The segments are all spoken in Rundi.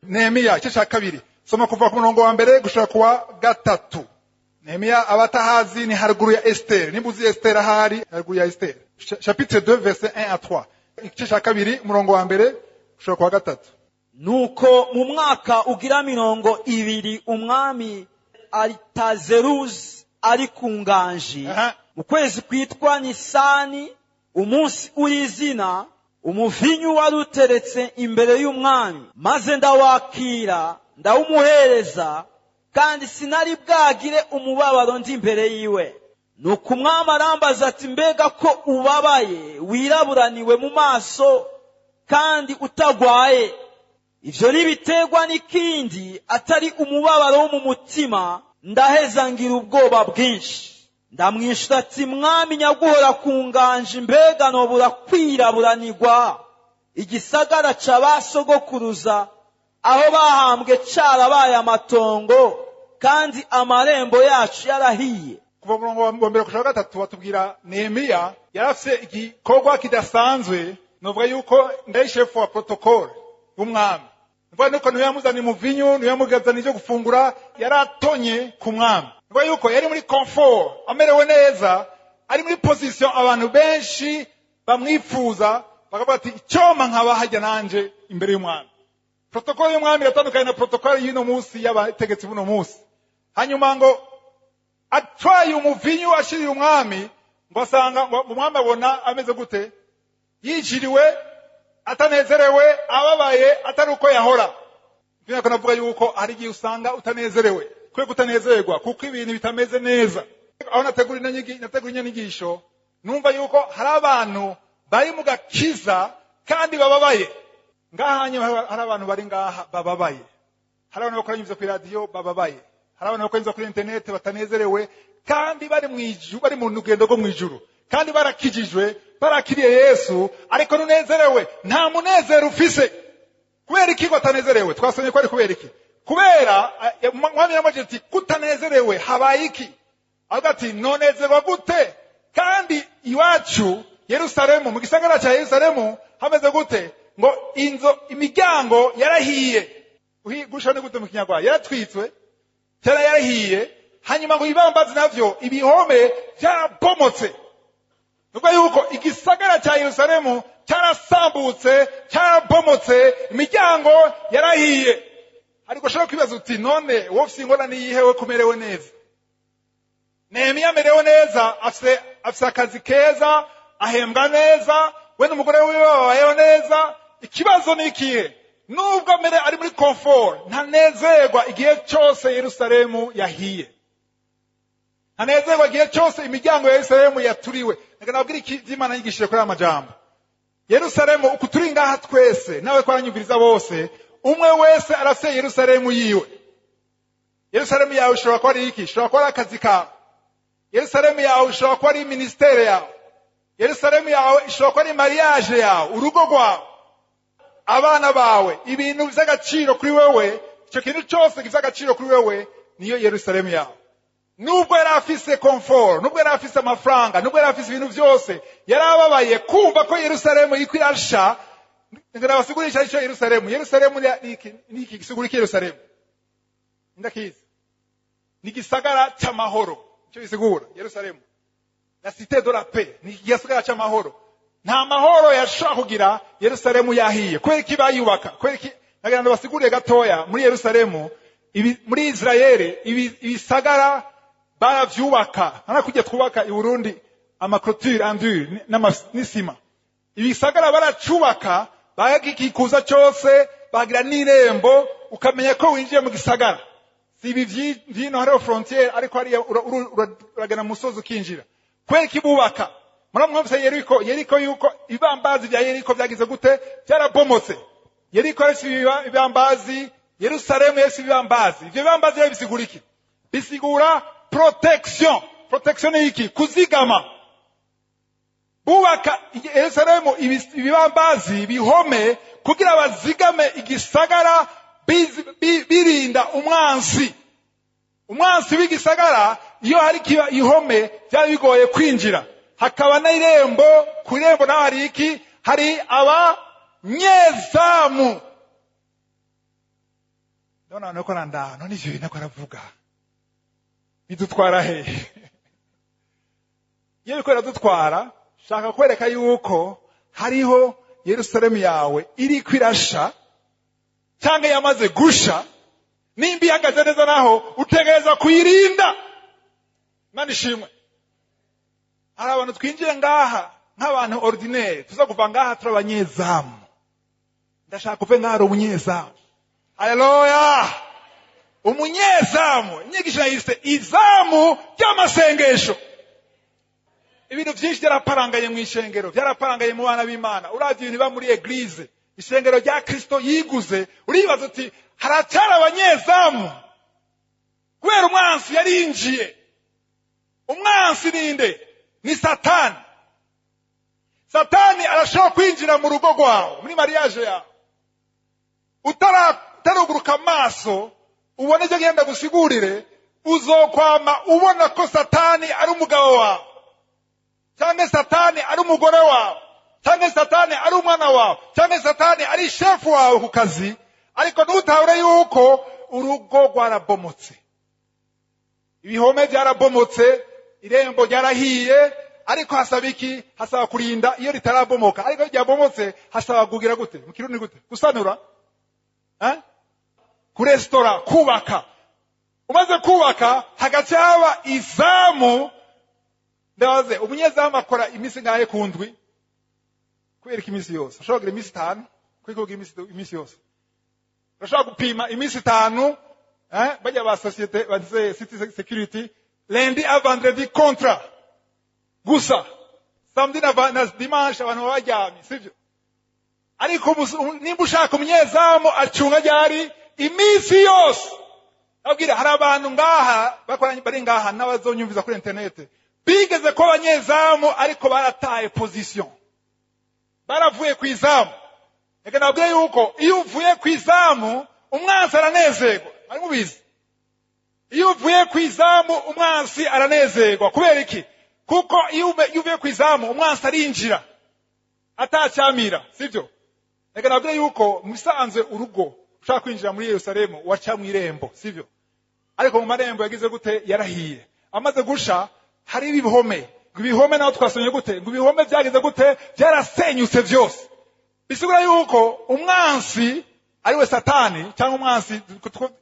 Nehemiya igice cya kabiri soma kuva ku murongo wa mbere gushika kuwa gatatu. Nehemiya abatahazi ni haruguru ya Esther, nibuzi Esther ahari haruguru ya Esther. Chapitre 2 verset 1 à 3. Igice cya kabiri umurongo wa mbere gushika kuwa gatatu. Nuko mu mwaka ugira 20 umwami Aritazeruzi ari ku nganji, mu kwezi kwitwa Nisani, umunsi urizina, umuvinyu wari uteretse imbere y'umwami, maze ndawakira ndawumuhereza, kandi sinari bwagire umubabaro ndi imbere yiwe. Nuko umwami arambaza ati, mbega ko ubabaye wiraburaniwe mu maso kandi utagwaye? Ivyo nibiterwa n'ikindi atari umubabaro wo mu mutima, ndaheza ngira ubwoba bwinshi. Ndamwishura ati, mwami nyaguhora ku nganji, mbega nobura kwiraburanirwa igisagara c'abasogokuruza aho bahambwe carabaye amatongo, kandi amarembo yacu yarahiye. Kuva murongo wa mbere gushika gatatu batubwira Nehemiya yarafise igikorwa kidasanzwe. Novuga yuko ndari chef wa protocole y'umwami. Mvuga nuko niwe yamuzaniye umuvinyu, niwe yamugazaniye ivyo gufungura, yaratonye ku mwami. Mvuga yuko yari muri comfort, amerewe neza, ari muri position abantu benshi bamwifuza, bakavuga ati icyoma nkaba hajya nanje imbere y'umwami. Protocole y'umwami iratandukanye na protocole y'ino munsi y'abategetsi buno munsi. Hanyuma ngo atwaye umuvinyu ashiriye umwami, ngo asanga umwami abona ameze gute? Yijiriwe, atanezerewe, ababaye, atari uko yahora. Niko navuga yuko hari igihe usanga utanezerewe, kwe kutanezerwa kuko ibintu bitameze neza. Aho nategura inyigisho, numva yuko hari abantu bari mu gakiza kandi bababaye. Ngahanye hari abantu bari ngaha bababaye. Hari abantu bakora ivyo ku radio bababaye. Hari abantu bakora ivyo kuri internet batanezerewe, kandi bari mwijuru, bari mu rugendo rwo mwijuru, kandi barakijijwe, barakiriye Yesu, ariko nunezerewe nta munezero ufise. Kubera iki batanezerewe? Twasomye ko ari kubera iki? Kubera mwami yamaje ati kutanezerewe habaye iki? Avuga ati nonezerwa gute kandi iwacu Yerusalemu, mu gisagara cya Yerusalemu hameze gute? Ngo imiryango yarahiye. Gushane gute mu Kinyarwanda? Yaratwitswe, cyara yarahiye, hanyuma ngo ibambazi navyo ibihome byarabomotse. Nuko yuko igisagara cya Yerusalemu cyarasambutse, cyarabomotse, imiryango yarahiye. Ariko shaka kwibaza uti none wowe singona niyihewe kumerewe neza? Nehemiya amerewe neza, afise akazi keza, ahembwa neza, we n'umugore wiwe babayeho neza. Ikibazo ni ikihe? Nubwo ari muri comfort, ntanezerwa igihe cyose Yerusalemu yahiye. Ntanezerwa igihe cyose imiryango ya Yerusalemu yaturiwe. Nabwira iki Imana yigishije kuri amajambo. Yerusalemu uko turi ngaha twese, nawe kwaranyumviriza bose, umwe wese arafise Yerusalemu yiwe. Yerusalemu yawe ushobora kuba ari iki? Ushobora kuba ari akazi kawe. Yerusalemu yawe ushobora kuba ari ministere yawe. Yerusalemu yawe ushobora kuba ari mariage yawe, urugo rwawe, abana bawe, ibintu by'agaciro kuri wewe. Icyo kintu cyose gifite agaciro kuri wewe niyo Yerusalemu yawe. Nubwo yari afise comfort, nubwo yari afise amafaranga, nubwo yari afise ibintu byose, yarababaye kumva ko Yerusalemu iri kwirasha. Ngara basigurisha icyo Yerusalemu. Yerusalemu ni iki gisigura iki Yerusalemu? Ndakizi. Ni gisagara cy'amahoro. Icyo bisigura Yerusalemu. La cité de la paix. Ni gisagara cy'amahoro. Nta mahoro yashaka kugira Yerusalemu yahiye. Kweri kibayubaka. Kweri ki nagenda basiguriye gatoya muri Yerusalemu, muri Israeli ibisagara baravyubaka. Hana kujya twubaka i Burundi amacroture andur n'isima. Ibisagara baracubaka, bagikikuza cyose, bagira n'irembo, ukamenya ko winjiye mu gisagara. Si ibi vyino hariho frontiere, ariko hari uragana mu musozi ukinjira. Kweri kibubaka. Muramwumvise Yeriko yuko ibambazi bya Yeriko byagize gute? Byarabomotse. Yeriko yari ibambazi, Yerusalemu yari ibambazi. Ibyo bambazi bisigura iki? Bisigura protection. Protection ni iki? Kuzigama. Bubaka Yerusalemu ibibambazi bihome kugira bazigame igisagara, birinda umwansi. Umwansi w'igisagara iyo hari kiba ihome byari bigoye kwinjira. Hakaba na irembo, ku irembo naho hari iki? Hari abanyezamu. none nuko nanda none ivyo bintu aravuga bidutwara hehe iyo biko dutwara shaka kwereka yuko hariho Yerusalemu yawe iri kwirasha cyangwa yamaze gusha nimba ihagaze neza naho utegereza kuyirinda. Imana ishimwe. Hari abantu twinjiye ngaha nk'abantu ordinaire tuza kuva ngaha turi abanyezamu. Ndashaka kuve ngaha ari umunyezamu. Haleluya. Umunyezamu inyigisho yise izamu ry'amasengesho. Ibintu byinshi byaraparangaye mu ishengero, byaraparangaye mu bana b'Imana. Uravye ibintu biba muri eglise, ishengero rya Kristo yiguze, uribaza uti haracyari abanyezamu kubera umwansi yarinjiye. Umwansi ninde? Ni Satani. Satani arashobora kwinjira mu rugo rwawe, muri mariage yawe, utaruguruka amaso ubone icyo genda gusigurire, uzokwama ubona ko Satani ari umugabo wawe, cyangwa Satani ari umugore wawe, cyangwa Satani ari umwana wawe, cyangwa Satani ari chef wawe ku kazi, ariko ntutahure yuko urugo rwarabomotse, ibihome byarabomotse, irembo ryarahiye, ariko hasaba iki? Hasaba kurinda iyo ritarabomoka. Ariko ryabomotse hasaba kugira gute? Mu Kirundi gute? Gusanura? Kurestora, kubaka. Umaze kubaka hagati haba izamu. Ndabaze umunyezamu akora imisi ngahe kundwi? Kubera imisi yose. Ashobora kugira imisi 5, kwikugira imisi yose. Ashobora gupima imisi 5, bajya ba societe baze city security, lundi à vendredi contrat. Gusa samedi na dimanche abantu baryamye, sivyo? Ariko nimba ushaka umunyezamu acunga ryari imisi yose. Abwira hari abantu ngaha bakoranye bari ngaha n'abazonyumviza kuri internet, bigeze ko abanyezamu ariko barataye position, baravuye ku izamu. Ega nabwiye yuko iyo uvuye ku izamu umwansi aranezerwa. Ari mubizi? Iyo uvuye ku izamu umwansi aranezerwa. Kubera iki? Kuko iyo uvuye ku izamu umwansi arinjira atacyamira, sivyo? Ega nabwiye yuko musanze urugo ushaka kwinjira muri Yerusalemu waca mu irembo, sivyo? Ariko mu marembo yagize gute? Yarahiye. Amaze gusha hari ibihome. Ibihome naho twasonye gute? Ngo ibihome byagize gute? Byarasenyutse byose. Bisigura yuko umwansi ari we Satani, cyangwa umwansi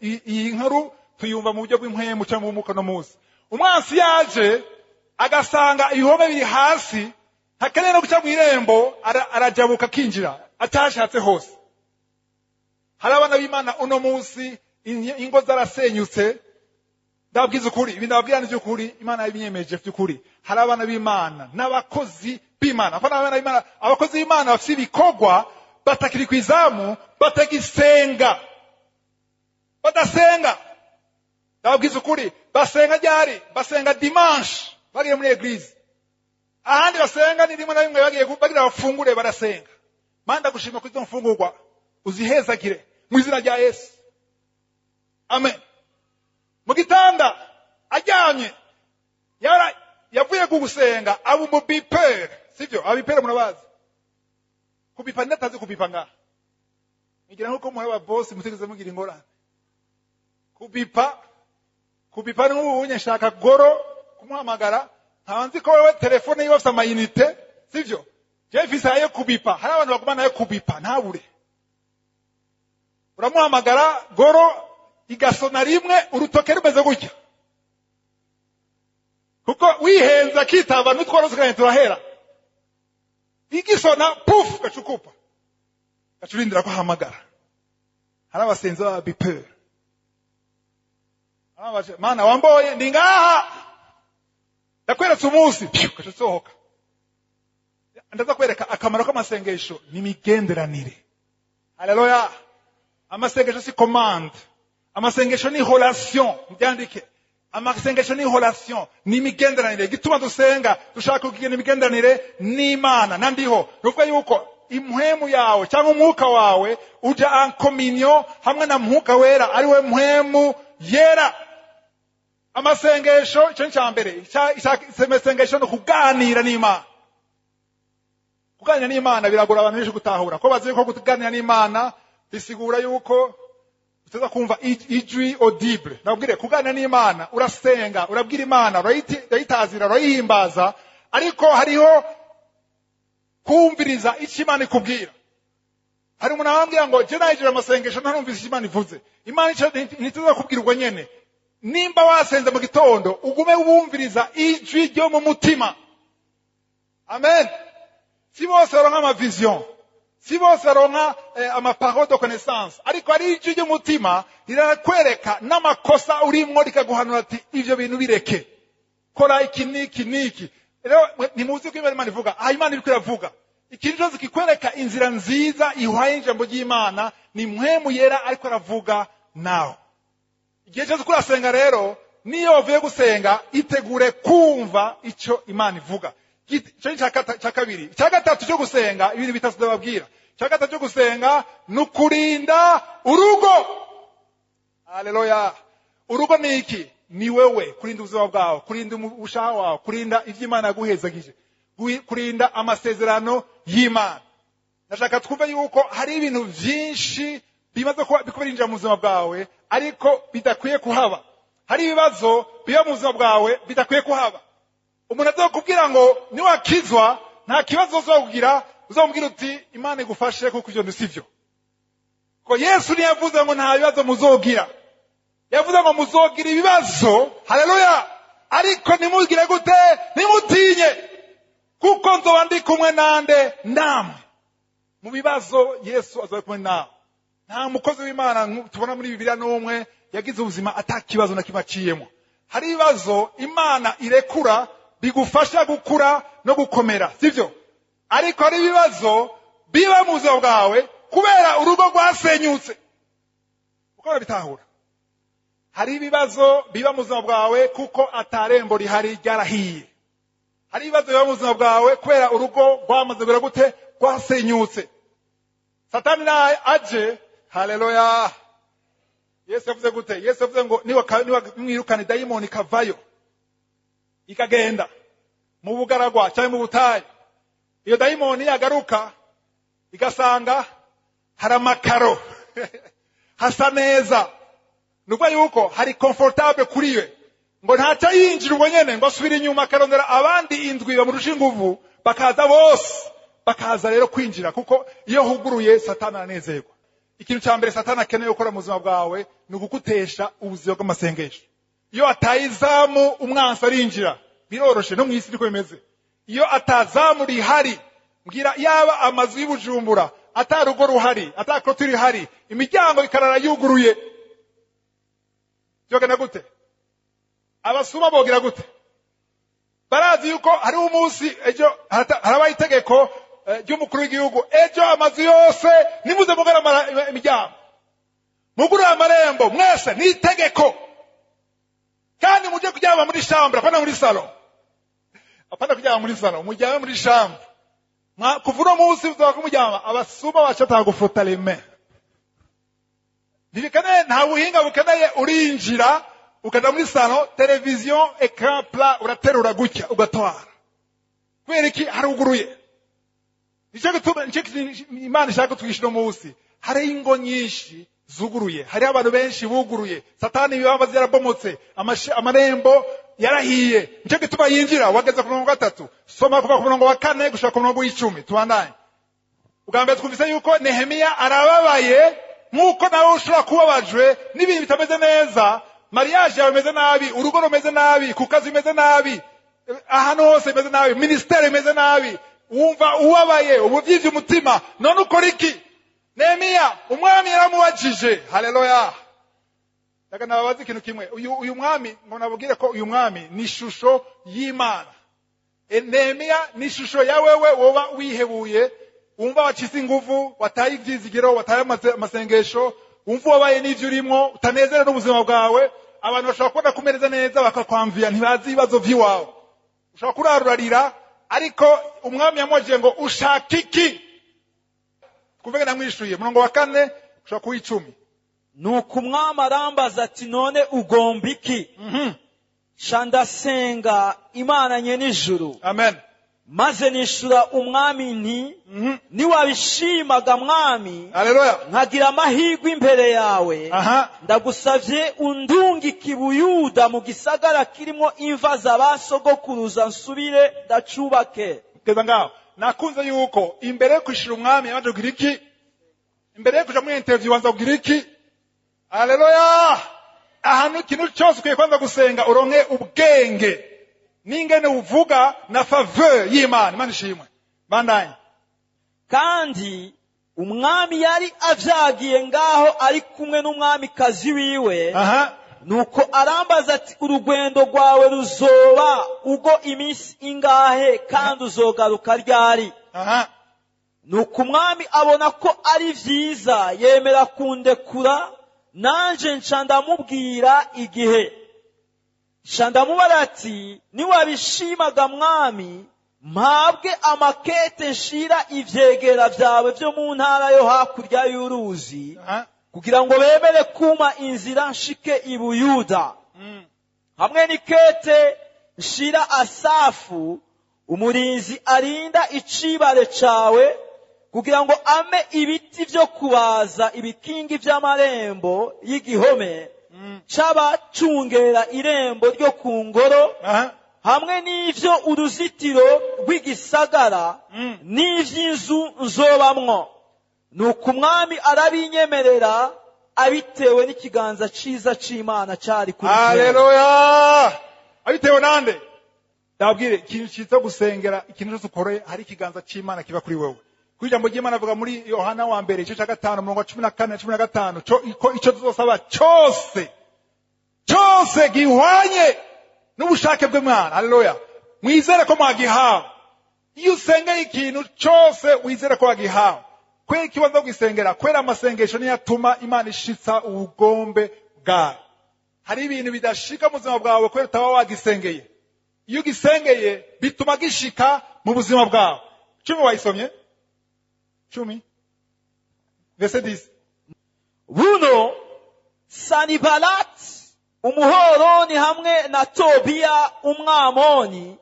iyi nkuru tuyumva mu buryo bw'impwemu cyangwa umwuka no muzi. Umwansi yaje agasanga ibihome biri hasi, hakeneye no guca mu irembo, arajabuka kinjira atashatse hose. Hari abana b'Imana uno munsi ingo zarasenyutse. Ndabwiza ukuri, ibintu ndabwirana by'ukuri, Imana yabinyemeje by'ukuri. Hari abana b'Imana n'abakozi b'Imana, abana b'Imana, abakozi b'Imana bafite ibikorwa batakiri ku izamu, batagisenga, badasenga. Ndabwiza ukuri, basenga ryari? Basenga dimanche bagiye muri eglise. Ahandi basenga ni rimwe na rimwe bagiye bagira bafungure barasenga. Manda gushima kuri izo mfungurwa uzihezagire mu izina rya Yesu. Amen. Mu gitanda ajyanye yavuye kugusenga abo mu bipere, sivyo? Abipere murabazi kubipa, ndatazi kubipa ngaha. Ngira nkuko muhaba boss mutegeze mugira ingorane. Kubipa ni ubunye shaka goro kumuhamagara, ntabanzi ko wewe telefone yiwe afite amayinite, sivyo? Je visa yo kubipa. Hari abantu bagumana yo kubipa ntabure. Uramuhamagara goro igasona rimwe urutoke rumeze gutya. Kuko wihenza kitaba n'utworoze kandi turahera. Igisona puf gacukupa. Gacurindira ko hamagara. Hari abasenzi ba bipere. Abaje mana wamboye ndi ngaha. Ndakweretse umunsi gacusohoka. Ndaza kwereka akamaro k'amasengesho ni migenderanire. Haleluya. Amasengesho si commande. Amasengesho ni relation, mbyandike. Amasengesho ni relation, ni migenderanire. Gituma dusenga dushaka kugira imigenderanire n'Imana. Nandiho ruvuga yuko impwemu yawe cyangwa umwuka wawe uja en communion hamwe na mwuka wera, ari we mpwemu yera. Amasengesho cyo cyambere, amasengesho no kuganira n'Imana. Kuganira n'Imana biragora abantu benshi gutahura. Ko bazi ko kuganira n'Imana bisigura yuko tuza kumva ijwi audible. Nabwire kuganira n'Imana, urasenga, urabwira Imana, urayitazira, urayihimbaza, ariko hariho kumviriza icyo Imana ikubwira. Hari umuntu abambwira ngo je nayijira amasengesho ntarumvise icyo Imana ivuze. Imana ntituza kubwira ubwo nyene. Nimba wasenze mu gitondo ugume wumviriza ijwi ryo mu mutima. Amen. Si bose baronka amavision, si bose baronka amaparole de connaissance, ariko ari ijwi ry'umutima rirakwereka n'amakosa urimwo rikaguhanura ati ivyo bintu bireke, kora iki niki niki. Rero ntimuzi ko Imana ivuga, Imana iriko iravuga. Ikintu cyose kikwereka inzira nziza ihwaye ijambo ry'Imana ni mpwemu yera ariko aravuga nawe. Igihe cyose kurasenga rero, niyo uvuye gusenga itegure kumva icyo Imana ivuga. Cyo cya kabiri. Cya gatatu cyo gusenga, ibintu bitatu ndababwira. Cya gatatu cyo gusenga nukurinda urugo. Haleluya. Urugo ni iki? Ni wewe, kurinda ubuzima bwawe, kurinda ubushaho wawe, kurinda ivyo Imana yaguhezagije, kurinda amasezerano y'Imana. Nashaka twumve yuko hari ibintu byinshi bimaze kuba bikubirinjira mu buzima bwawe ariko bidakwiye kuhaba. Hari ibibazo biba mu buzima bwawe bidakwiye kuhaba. Umuntu azokubwira ngo niwakizwa nta kibazo uzokugira, uzomubwira uti Imana igufashe kuko ivyo ndisivyo. Ko Yesu niyavuze ngo nta bibazo muzogira. Yavuze ngo muzogira ibibazo, haleluya, ariko nimugire gute? Nimutinye, kuko nzoba ndi kumwe nande namwe. Mu bibazo Yesu azoba kumwe nawe. Nta mukozi w'Imana tubona muri Bibiliya n'umwe yagize ubuzima atakibazo na kimwe aciyemo. Hari ibibazo Imana irekura bigufasha gukura no gukomera, sivyo? Ariko hari ibibazo biba mu buzima bwawe kubera urugo rwasenyutse. Uko bitahura? Hari ibibazo biba mu buzima bwawe kuko atarembo rihari ryarahiye. Hari ibibazo biba mu buzima bwawe kubera urugo rwamaze gura gute, rwasenyutse. Satani naye aje, haleluya. Yesu yavuze gute? Yesu yavuze ngo niwa mwirukane dayimoni kavayo ikagenda mu bugaragwa cyangwa mu butayu. Iyo dayimoni yagaruka igasanga hari amakaro hasa neza, nuko yuko hari comfortable kuri we, ngo ntaca yinjira ubwo nyene ngo asubire inyuma akarondera abandi indwi bamurusha inguvu, bakaza bose, bakaza rero kwinjira, kuko iyo huguruye Satani aranezerwa. Ikintu cya mbere Satani akeneye gukora mu buzima bwawe ni ukugutesha ubuzima bw'amasengesho. Iyo atayizamu umwansi arinjira, biroroshe, no mu isi niko bimeze. Iyo atazamu rihari, mbwira yaba amazu y'Ibujumbura atarugo ruhari, atakrotiri hari, imiryango ikarara yuguruye, byogenda gute? Abasuma bogira gute? Barazi yuko hari umunsi ejo harabaye itegeko ry'umukuru w'igihugu, ejo amazu yose nimuze mugara imiryango, mugura amarembo mwese, ni itegeko. Kandi muje kuryama muri chambre, apana muri salon. Apana kuryama muri salon, mujyame muri chambre. Kuvuno munsi uzoka kumujyama, abasuma bacata gufota les mains. Nibikane nta buhinga bukeneye, urinjira ukajya muri salon, television, écran plat, uraterura gutya ugatwara. Kubera iki? Haruguruye. Nicyo gituma Imana ishaka twishyira munsi. Hari ingo nyinshi zuguruye, hari abantu benshi buguruye. Satani ibibabazi yarabomotse, amarembo yarahiye. Nicyo gituma yinjira, wageze ku murongo wa 3. Soma kuva ku murongo wa 4 gushaka ku murongo wa 10. Tubandanye. Ugambye twumvise yuko Nehemiya arababaye, nkuko nawe ushobora kubabajwe n'ibintu bitameze neza. Mariage yawe imeze nabi, urugo rumeze nabi, ku kazi imeze nabi, ahantu hose imeze nabi, ministeri imeze nabi, wumva uwabaye, ubuvyivye umutima, none ukora iki? Nehemiya umwami yaramubajije, haleluya. Daga nababaza ikintu kimwe, uyu mwami ngo nabugire ko uyu mwami ni ishusho y'Imana. Nehemiya ni ishusho ya wewe woba wihebuye, wumva wacize inguvu, wataye ivyizigiro, wataye amasengesho, wumva wabaye n'ivyo urimo, utanezera n'ubuzima bwawe. Abantu bashobora kubona kumereza neza bakakwamvira, ntibazi ibibazo vy'iwawe, ushobora kurarurarira, ariko umwami yamwajije ngo ushaka iki? Kuvega namwishuye murongo wa 4 ushobora kuwa 10. Nuko umwami arambaza ati none ugomba iki? Shandasenga Imana nyene ijuru. Amen. maze nishura umwami nti niwabishimaga mwami Haleluya. nkagira amahirwe imbere yawe Aha. ndagusavye undungike i Buyuda mu gisagara kirimo imva z'abasogokuruza nsubire ndacubake. Keza ngaho nakunze yuko imbere yo kwishira umwami yabanje kugira iki? Imbere yo kuja muri interview wanza kugira iki? Haleluya. Ahantu ikintu cyose ukwiye kwanza gusenga uronke ubwenge n'ingene uvuga na faveur y'Imana. Imana ishimwe. Bandanye. Kandi umwami yari avyagiye ngaho ari kumwe n'umwamikazi wiwe. Aha. Nuko arambaza ati urugendo rwawe ruzoba ugo iminsi ingahe kandi uzogaruka ryari? Aha. Nuko umwami abona ko ari vyiza yemera kundekura, nanje nca ndamubwira igihe. Nca ndamubara ati niwabishimaga mwami mpabwe amakete nshira ivyegera vyawe vyo mu ntara yo hakurya y'uruzi, kugira ngo bemere kuma inzira nshike i Buyuda. Hamwe n'ikete nshira Asafu umurinzi arinda icibare cawe, kugira ngo ame ibiti vyo kubaza ibikingi vy'amarembo y'igihome c'abacungera irembo ryo ku ngoro, hamwe n'ivyo uruzitiro rw'igisagara n'ivy'inzu nzobamwo. Nuko umwami arabinyemerera abitewe n'ikiganza ciza c'Imana cari kuri jewe. Haleluya. Abitewe nande? Ndabwire ikintu ciza gusengera, ikintu cyose ukoreye hari ikiganza c'Imana kiba kuri wewe. Kwijambo ry'Imana avuga muri Yohana wa mbere igice ca 5 umurongo 14-15 ico tuzosaba cyose gihwanye n'ubushake bw'Imana. Haleluya. Mwizere ko mwagihawe. Iyo usengeye ikintu cyose wizere ko wagihawe. Kwera ikibanza kwisengera, kwera amasengesho niyo atuma Imana ishitsa ubugombe bwayo. Hari ibintu bidashika mu buzima bwawe kwera utaba wagisengeye. Iyo ugisengeye bituma gishika mu buzima bwawe. 10 wayisomye? 10 verset 10. Buno Sanibalati umuhoroni hamwe na Tobiya umwamoni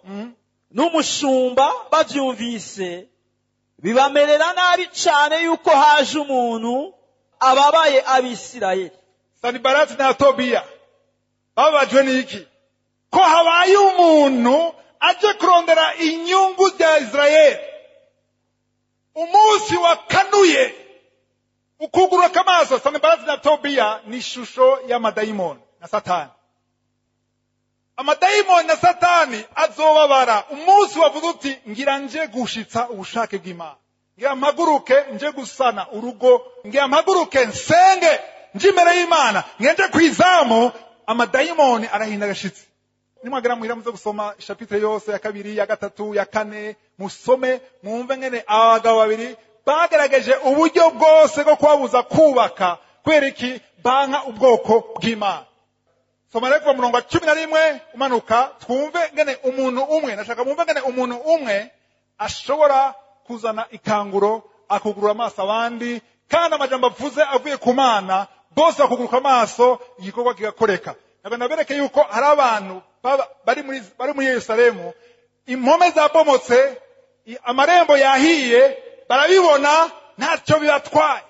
n'umushumba bavyumvise bibamerera nabi cane yuko haje umuntu ababaye Abisirayeli. Sanibalati na Tobiya babajwe n'iki? Ko habaye umuntu aje kurondera inyungu za Israeli. Umunsi wakanuye ukugurura kamaso. Sanibalati na Tobiya ni ishusho y'amadayimoni na Satani. Amadayimoni na Satani azobabara umunsi wavuze uti ngira nje gushitsa ubushake bw'Imana, ngira mpaguruke nje gusana urugo, ngira mpaguruke nsenge nje imbere y'Imana, ngenje kwizamu. Amadayimoni arahinda gashitsi. Nimwagera muhira muze gusoma chapitre yose ya 2 ya 3 ya 4 musome mwumve ngene abagabo babiri bagerageje uburyo bwose bwo kwabuza kubaka kwereki banka ubwoko bw'Imana. Soma reko murongo 11 umanuka twumve ngene umuntu umwe, nashaka mwumve ngene umuntu umwe ashobora kuzana ikanguro akugurura amaso abandi, kandi amajambo avuze avuye ku Mana bose akuguruka amaso igikorwa kigakoreka. Nabereke yuko hari abantu bari muri Yerusalemu, impome zabomotse, amarembo yahiye, barabibona ntacyo bibatwaye,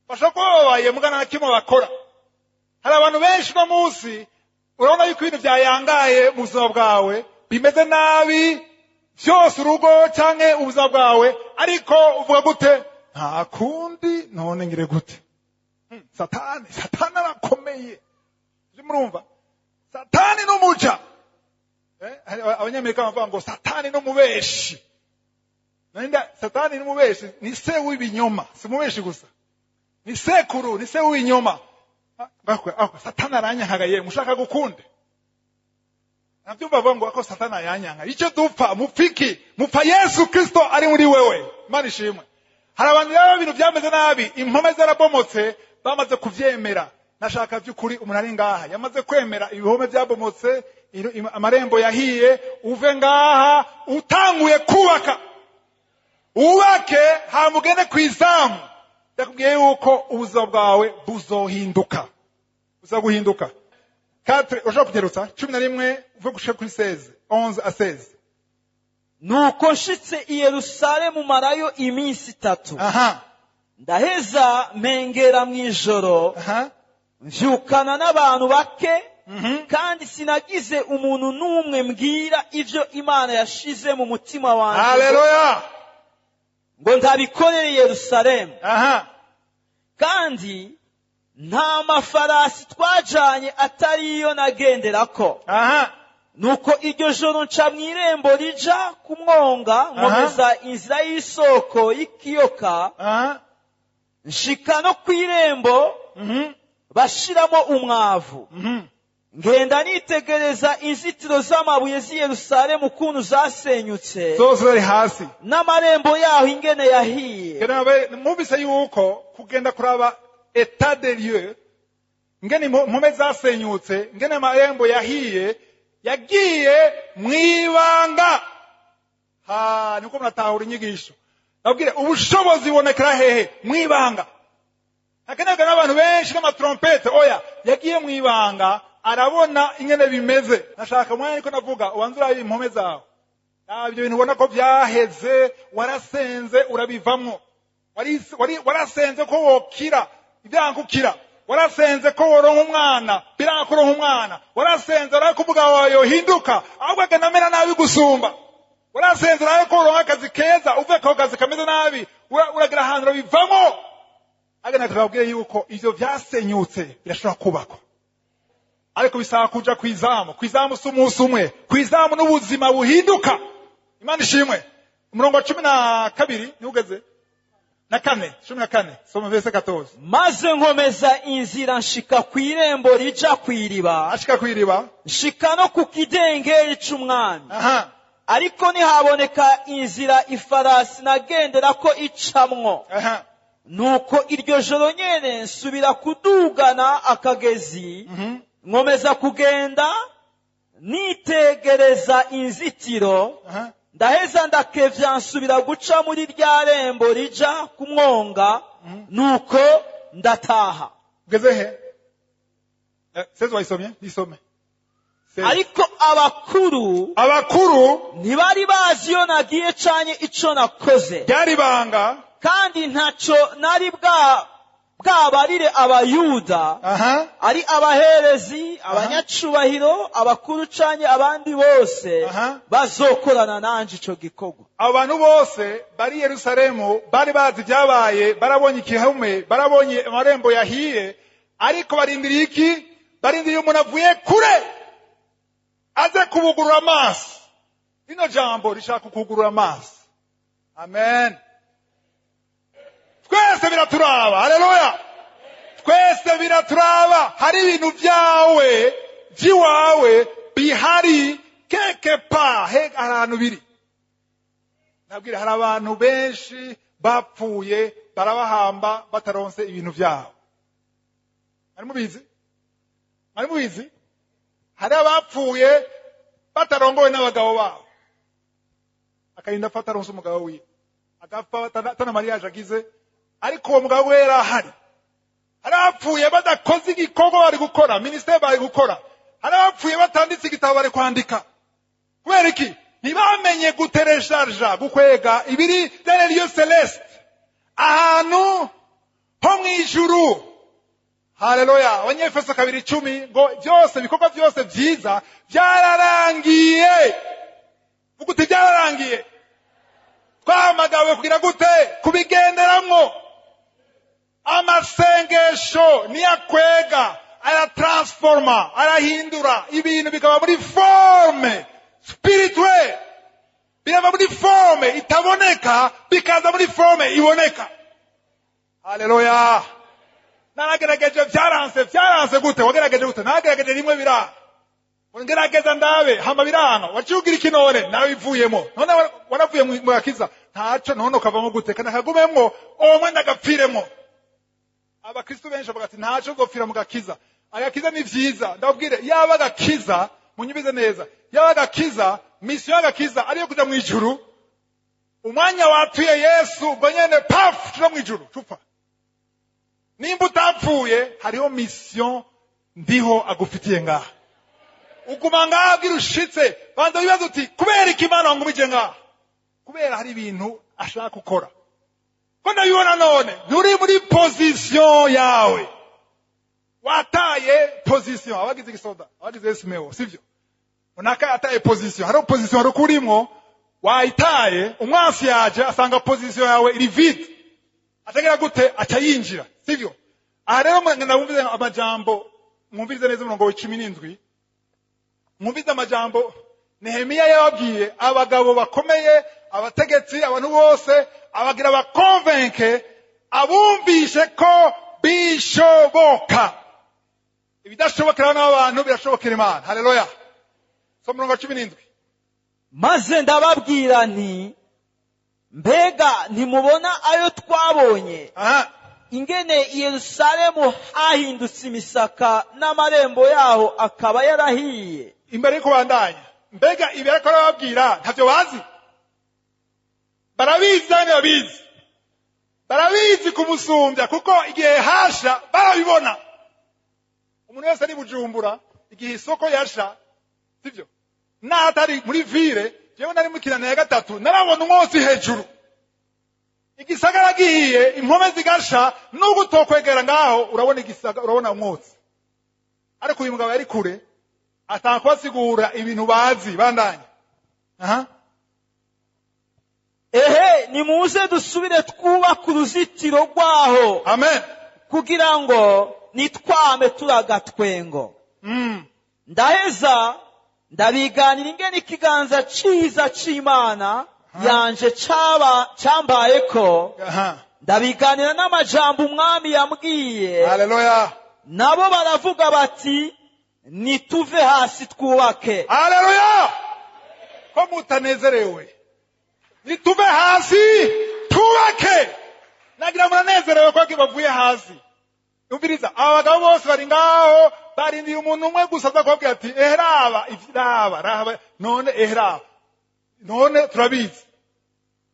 bashobora kuba babaye mugana na kimwe bakora. Hari abantu benshi no munsi urabona yuko ibintu byayangaye mu buzima bwawe bimeze nabi byose, urugo canke ubuzima bwawe, ariko uvuga gute? Nta kundi none ngire gute? Satani arakomeye. Murumva? Satani n'umuja. Abanyamerika bavuga ngo Satani n'umubeshi. Nenda Satani n'umubeshi ni se w'ibinyoma, si mubeshi gusa. Ni sekuru, ni se w'ibinyoma. Satani aranyahagaye mushaka gukunde. Nabyumva bavuga ngo ako Satani ayanyanga. Icyo dupfa mupfiki, mupfa Yesu Kristo ari muri wewe. Imana ishimwe. Hari abantu rero ibintu byameze nabi, impome zarabomotse bamaze kuvyemera. Nashaka by'ukuri umuntu ari ngaha yamaze kwemera ibihome byabomotse, amarembo yahiye, uve ngaha utanguye kubaka. Ubake hamugene kwizamu. Ndakubwiye yuko ubuzima bwawe buzohinduka. Buzaguhinduka. 4 ushobora kugerutsa 11 uve gushika kuri 16, 11 à 16. nuko nshitse i Yerusalemu marayo iminsi 3. aha Ndaheza mpengera mw'ijoro, aha mvyukana n'abantu bake, mhm kandi sinagize umuntu n'umwe mbwira ivyo Imana yashize mu mutima wanje haleluya ngo ndabikorere Yerusalemu. aha Kandi nta mafarasi twajanye atariyo nagenderako. aha Nuko iryo joro nca mw'irembo rija ku mwonga, nkomeza inzira y'isoko y'ikiyoka, aha nshika no kw'irembo mhm bashiramo umwavu. mhm Ngenda nitegereza inzitiro z'amabuye z'i Yerusalemu ukuntu zasenyutse, zose zari hasi. n'amarembo yaho ingene yahiye. Mwumvise yuko kugenda kuraba etat de lieu, ngene impome zasenyutse, ngene amarembo yahiye, yagiye mwibanga. Niko muratahura inyigisho. Nabwire ubushobozi bonekera hehe? Mwibanga. Akenega n'abantu benshi n'amatrompete, oya, yagiye mwibanga, arabona ingene bimeze. Nashaka mwanya niko navuga, ubanzura impome zawe. Ibyo bintu ubona ko byaheze, warasenze urabivamwo. Warasenze ko wokira, ibyangukira. Warasenze ko woronka umwana, biranga kuronka umwana. Warasenze arakuvuga wayo hinduka, ahubwo akanamera nabi gusumba. Warasenze arako woronka akazi keza, uve ko kazi kameze nabi, uragira ahantu urabivamwo. Agana tukabwira yuko ivyo vyasenyutse birashobora kubakwa. Ariko bisaba kuja kwizamu s'umunsi umwe, kwizamu n'ubuzima buhinduka. Imana ishimwe. Umurongo wa 12 niugeze na 14 soma verse 14. Maze nkomeza inzira nshika kw'irembo rija kw'iriba, Ashika kw'iriba, nshika no ku kidengeri c'umwami. aha Ariko ntihaboneka inzira ifarasi nagenderako icamwo. aha Nuko iryo joro nyene nsubira kudugana akagezi, nkomeza kugenda nitegereza inzitiro, aha ndaheza ndakevya nsubira guca muri rya rembo rija ku mwonga, nuko ndataha. ugeze he? Sezi wayisomye? Nisome. Ariko abakuru ntibari bazi iyo nagiye canke ico nakoze, byari banga, kandi ntaco nari bwabarire abayuda, aha ari abaherezi, abanyacubahiro, abakuru canke abandi bose bazokorana nanje ico gikorwa. abantu bose bari Yerusalemu bari bazi byabaye, barabonye ikihume, barabonye amarembo yahiye, ariko barindiriye iki? Barindiriye umuntu avuye kure aze kubugurura amaso. Rino jambo rishaka kugurura amaso. Amen. Twese biraturaba. Haleluya. Twese biraturaba. Hari ibintu byawe byiwawe bihari keke pa he ahantu biri. Nabwira hari abantu benshi bapfuye barabahamba bataronse ibintu byabo. Ari mubizi? Hari abapfuye batarongowe n'abagabo babo. Akarinda afata aronse umugabo wiwe. Agapfa tana mariage agize, ariko uwo mugabo we yarahari. Hari abapfuye badakoze igikorwa bari gukora, ministere bari gukora. Hari abapfuye batanditse igitabo bari kwandika. Kubera iki? Ntibamenye guteresharja, gukwega ibiri dans les lieux célestes. Ahantu ho mw'ijuru. Haleluya. Abanyefeso 2:10 ngo byose ibikorwa byose byiza byararangiye. Uguti byararangiye. Twamagawe kugira gute? Kubigenderamwo. Amasengesho niyakwega, aratransforma, arahindura ibintu bikaba muri forme spirituelle. Birava muri forme itaboneka bikaza muri forme iboneka. Haleluya. Naragerageje byaranse gute? Wagerageje gute? Nagerageje rimwe biranga. Ngerageza ndabe hamba biranga. Wacyugira ikinone nawe bivuyemo. None waravuye mu gakiza. Ntaco none ukavamo gute? Kana kagumemwo omwe ndagapfiremo. Abakristo benshi bagati ntaco gopfira mu gakiza. Agakiza ni vyiza. Ndabwire yaba gakiza munyibize neza. Yaba gakiza, mission y'agakiza ariyo kuja mu ijuru. Umwanya watuye Yesu bonyene paf tuje mu ijuru tupfa. Nimba utapfuye hariho mission ndiho agufitiye ngaha. Uguma ngaha bwirushitse banza bibaza uti kubera iki Imana ngumije ngaha? kubera hari ibintu ashaka gukora. Ko ndabibona none nturi muri position yawe, wataye position. Abagize igisoda, abagize SMO, sivyo? Unaka ataye position, hari position hari kurimo wayitaye, umwansi yaje asanga position yawe iri vide, atagira gute acayinjira, sivyo? Aha rero ndabumvize amajambo, mwumvirize neza umurongo wa 17. Mwumvirize amajambo Nehemiya yababwiye abagabo bakomeye, abategetsi, abantu bose, abagira bakonvenke, abumvishe ko bishoboka. Ibidashobokera n'abantu birashobokera Imana. Haleluya. So umurongo wa 17. maze ndababwira nti mbega ntimubona ayo twabonye, ingene i Yerusalemu hahindutse imisaka n'amarembo yaho akaba yarahiye. Imbere yuko bandanya, mbega ibi ariko arababwira ntavyo bazi? Barabizi kumusumbya, kuko igihe hasha barabibona. Umuntu wese ari Bujumbura igihe isoko yasha, sivyo? Natari muri ville, jewe nari mu Kinana ya gatatu, narabona umwotsi hejuru. Igisagara gihiye, impome zigasha, n'ubwo utokwegera ngaho urabona igisagara, urabona umwotsi. Ariko uyu mugabo yari kure, atanga kubasigura ibintu bazi. Bandanya. Ehe, nimuze dusubire twubaka uruzitiro rwaho. Amen. Kugira ngo nitwame turagatwengo. Ndaheza ndabiganira ingene ikiganza ciza c'Imana yanje cambayeko. Ndabiganira n'amajambo umwami yambwiye. Haleluya. Nabo baravuga bati nituve hasi twubake. Haleluya. Ko mutanezerewe, nituve hasi twubake. Nagira muranezerewe ko bavuye hasi. Umviriza, abagabo bose bari ngaho barindira umuntu umwe gusa aza kubabwira ati raba none none turabizi.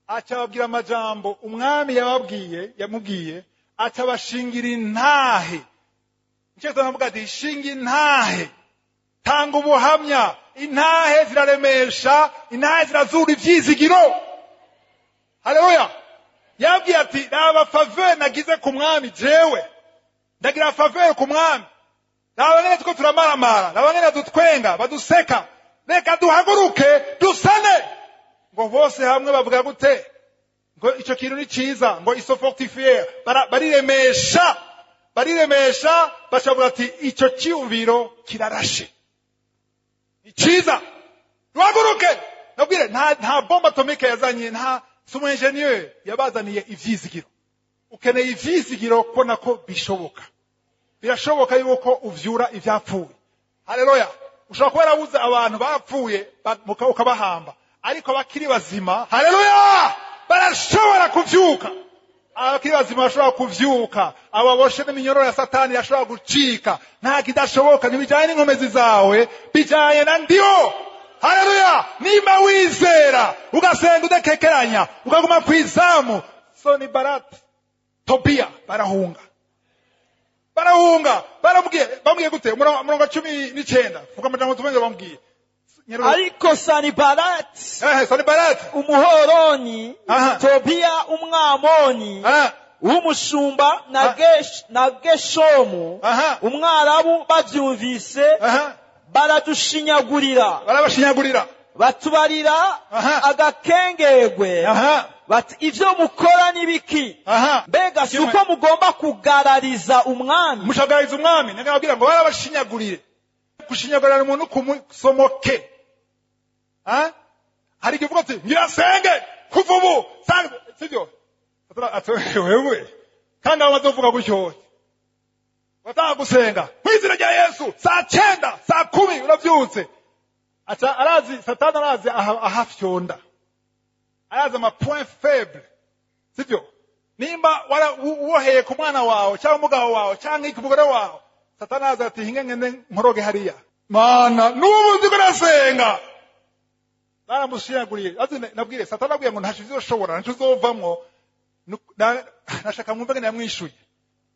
Aca babwira amajambo umwami yamubwiye, aca bashingira intahe. Nicyo navuga ati shinga intahe, tanga ubuhamya. Intahe ziraremesha, intahe zirazura ivyizigiro. Haleluya. Yabwiye ati raba faveur nagize ku mwami, jewe ndagira faveur ku mwami. Raba ngene tuko turamaramara, raba ngene dutwenga, baduseka. Reka duhaguruke dusane. Ngo bose hamwe bavuga gute? Ngo ico kintu ni ciza, ngo iso fortifier, bariremesha, bashavuga ati ico cyumviro kirarashe. Ni ciza. Duhaguruke. Nabwire nta bomba atomike yazanye, nta sumu ingenieur yabazaniye ivyizigiro. Ukeneye ivyizigiro kubona ko bishoboka. Birashoboka yuko uvyura ivyapfuye. Haleluya. Ushobora kuba yarabuze abantu bapfuye ukabahamba, ariko bakiri bazima, haleluya, barashobora kuvyuka. Abakiri bazima bashobora kuvyuka, ababoshe n'iminyororo ya Satani yashobora gucika. Nta kidashoboka, ntibijanye n'inkomezi zawe, bijanye na ndiyo. Haleluya. Nimba wizera ugasenga udakekeranya ukaguma kwizamu, Sanibalat, Tobiya barahunga. Bamubwiye gute? Umurongo wa 19. Vuga amajambo tumenye bamubwiye. Ariko Sanibalat umuhoroni, Tobiya umwamoni, umushumba na Geshomu umwarabu bavyumvise, barabashinyagurira, batubarira agakengegwe. Bati ivyo mukora nibiki? Mbega suko mugomba kugarariza umwami? Mushagariza umwami. Nagababwira ngo barabashinyagurire. Gushinyagurira umuntu kumusomoke. Hari kivuga ati nyirasenge kuva ubu sivyo? Wewe kandi abazovuga gutyo, wataka gusenga kwizira rya Yesu saa 9 saa 10 uravyutse. Acha arazi Satani arazi ahafyonda, arazi ama point faible, sivyo? Nimba woheye ku mwana wawe cyangwa umugabo wawe cyangwa ikumugore wawe, Satani arazi ati hingenge nkoroge hariya, mana n'ubu nzi ko nasenga. Baramushiyaguriye. Azi nabwire Satani abwiye ngo ntashobora ntuzovamwo, nashaka mwumve ngene yamwishuye.